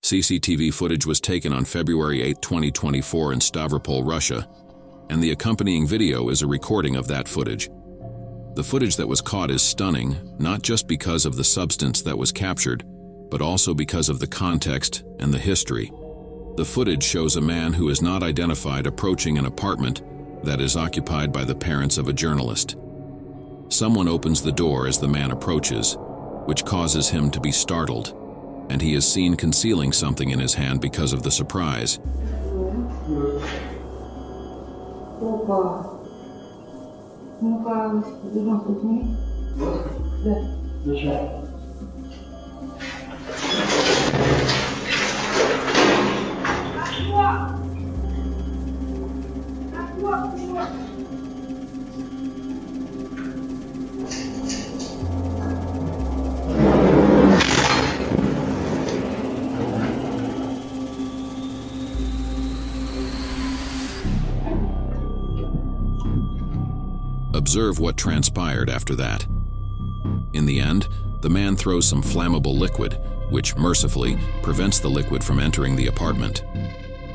CCTV footage was taken on February 8, 2024 in Stavropol, Russia, and the accompanying video is a recording of that footage. The footage that was caught is stunning, not just because of the substance that was captured, but also because of the context and the history. The footage shows a man who is not identified approaching an apartment that is occupied by the parents of a journalist. Someone opens the door as the man approaches, which causes him to be startled, and he is seen concealing something in his hand because of the surprise. Observe what transpired after that. In the end, the man throws some flammable liquid, which mercifully prevents the liquid from entering the apartment.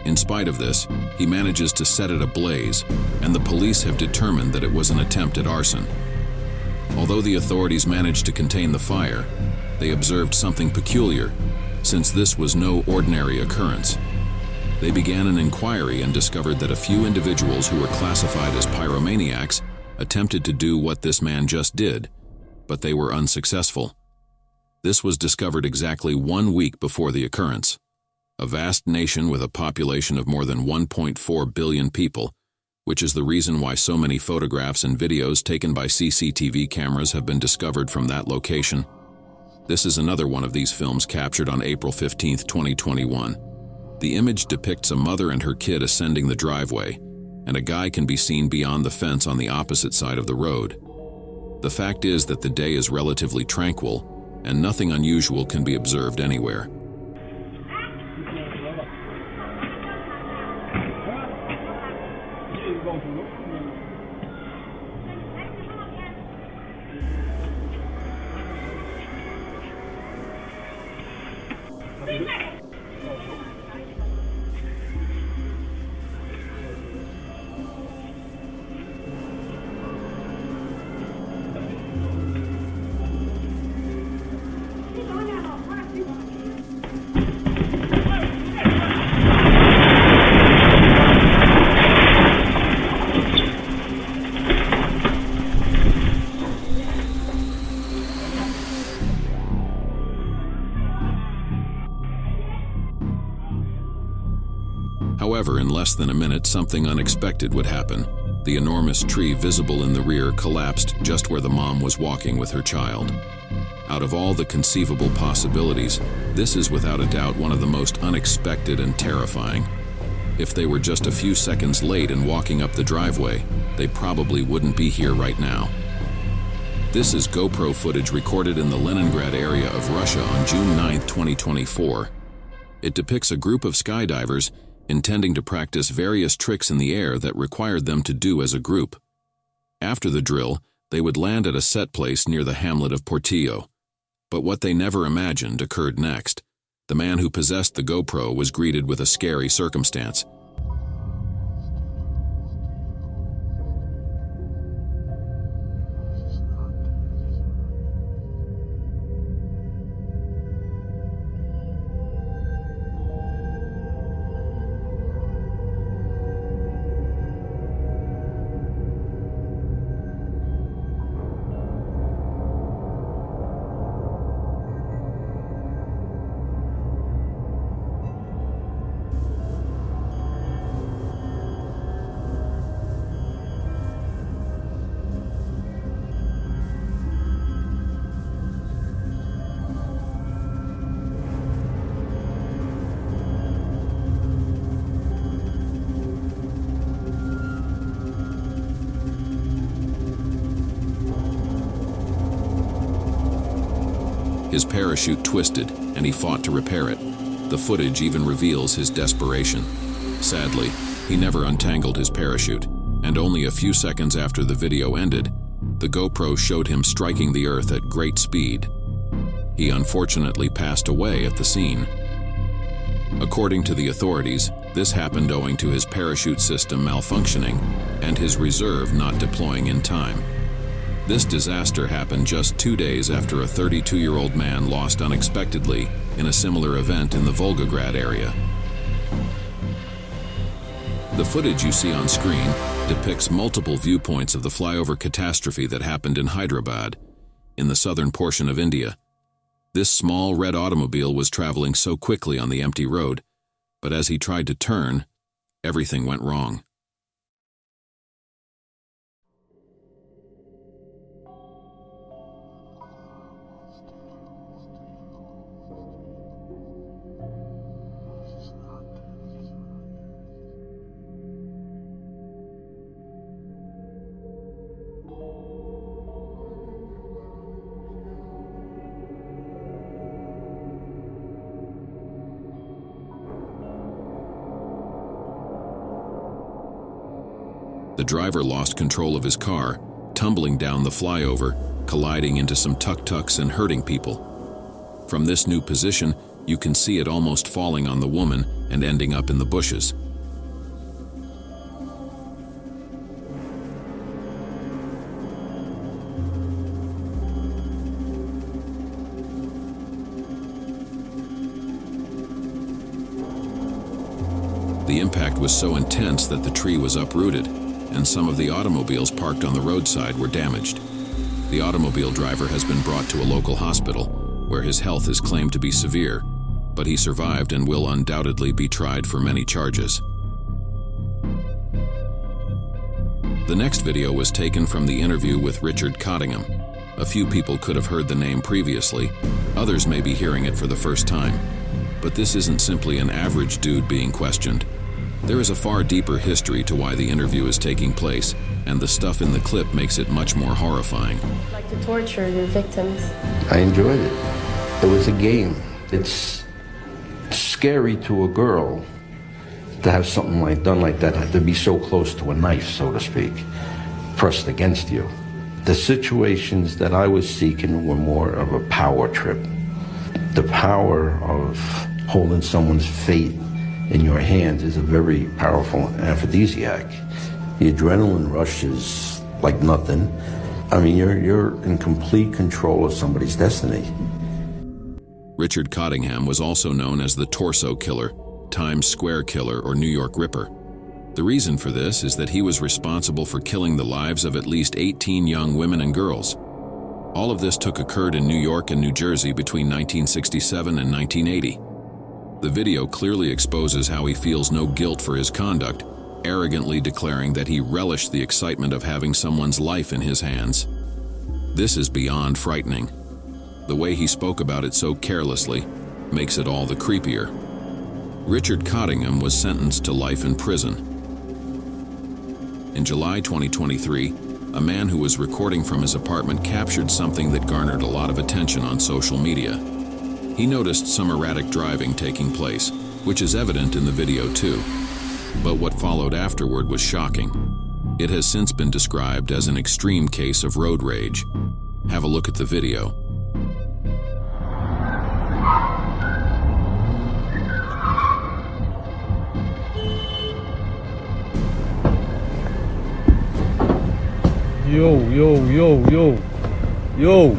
In spite of this, he manages to set it ablaze, and the police have determined that it was an attempt at arson. Although the authorities managed to contain the fire, they observed something peculiar, since this was no ordinary occurrence. They began an inquiry and discovered that a few individuals who were classified as pyromaniacs attempted to do what this man just did, but they were unsuccessful. This was discovered exactly 1 week before the occurrence. A vast nation with a population of more than 1.4 billion people, which is the reason why so many photographs and videos taken by CCTV cameras have been discovered from that location. This is another one of these films captured on April 15, 2021. The image depicts a mother and her kid ascending the driveway, and a guy can be seen beyond the fence on the opposite side of the road. The fact is that the day is relatively tranquil, and nothing unusual can be observed anywhere. However, in less than a minute, something unexpected would happen. The enormous tree visible in the rear collapsed just where the mom was walking with her child. Out of all the conceivable possibilities, this is without a doubt one of the most unexpected and terrifying. If they were just a few seconds late in walking up the driveway, they probably wouldn't be here right now. This is GoPro footage recorded in the Leningrad area of Russia on June 9, 2024. It depicts a group of skydivers intending to practice various tricks in the air that required them to do as a group. After the drill, they would land at a set place near the hamlet of Portillo. But what they never imagined occurred next. The man who possessed the GoPro was greeted with a scary circumstance. His parachute twisted, and he fought to repair it. The footage even reveals his desperation. Sadly, he never untangled his parachute, and only a few seconds after the video ended, the GoPro showed him striking the earth at great speed. He unfortunately passed away at the scene. According to the authorities, this happened owing to his parachute system malfunctioning and his reserve not deploying in time. This disaster happened just 2 days after a 32-year-old man lost unexpectedly in a similar event in the Volgograd area. The footage you see on screen depicts multiple viewpoints of the flyover catastrophe that happened in Hyderabad, in the southern portion of India. This small red automobile was traveling so quickly on the empty road, but as he tried to turn, everything went wrong. The driver lost control of his car, tumbling down the flyover, colliding into some tuk-tuks and hurting people. From this new position, you can see it almost falling on the woman and ending up in the bushes. The impact was so intense that the tree was uprooted, and some of the automobiles parked on the roadside were damaged. The automobile driver has been brought to a local hospital, where his health is claimed to be severe, but he survived and will undoubtedly be tried for many charges. The next video was taken from the interview with Richard Cottingham. A few people could have heard the name previously, others may be hearing it for the first time. But this isn't simply an average dude being questioned. There is a far deeper history to why the interview is taking place, and the stuff in the clip makes it much more horrifying. Like to torture your victims. I enjoyed it. It was a game. It's scary to a girl to have something done like that, to be so close to a knife, so to speak, pressed against you. The situations that I was seeking were more of a power trip. The power of holding someone's fate in your hands is a very powerful aphrodisiac. The adrenaline rush is like nothing. I mean, you're in complete control of somebody's destiny. Richard Cottingham was also known as the Torso Killer, Times Square Killer, or New York Ripper. The reason for this is that he was responsible for killing the lives of at least 18 young women and girls. All of this occurred in New York and New Jersey between 1967 and 1980. The video clearly exposes how he feels no guilt for his conduct, arrogantly declaring that he relished the excitement of having someone's life in his hands. This is beyond frightening. The way he spoke about it so carelessly makes it all the creepier. Richard Cottingham was sentenced to life in prison. In July 2023, a man who was recording from his apartment captured something that garnered a lot of attention on social media. He noticed some erratic driving taking place, which is evident in the video too. But what followed afterward was shocking. It has since been described as an extreme case of road rage. Have a look at the video. Yo, yo, yo, yo, yo,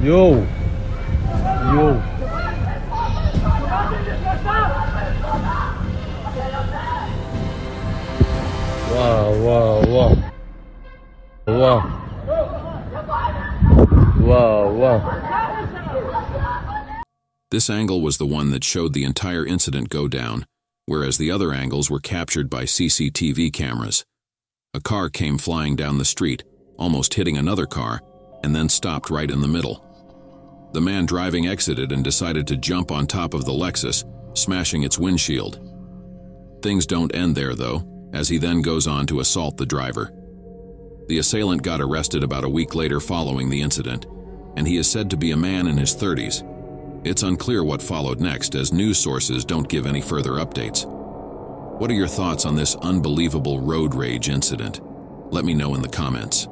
yo, yo. Wow, wow, wow. Wow. Wow, wow. This angle was the one that showed the entire incident go down, whereas the other angles were captured by CCTV cameras. A car came flying down the street, almost hitting another car, and then stopped right in the middle. The man driving exited and decided to jump on top of the Lexus, smashing its windshield. Things don't end there, though, as he then goes on to assault the driver. The assailant got arrested about a week later following the incident, and he is said to be a man in his 30s. It's unclear what followed next, as news sources don't give any further updates. What are your thoughts on this unbelievable road rage incident? Let me know in the comments.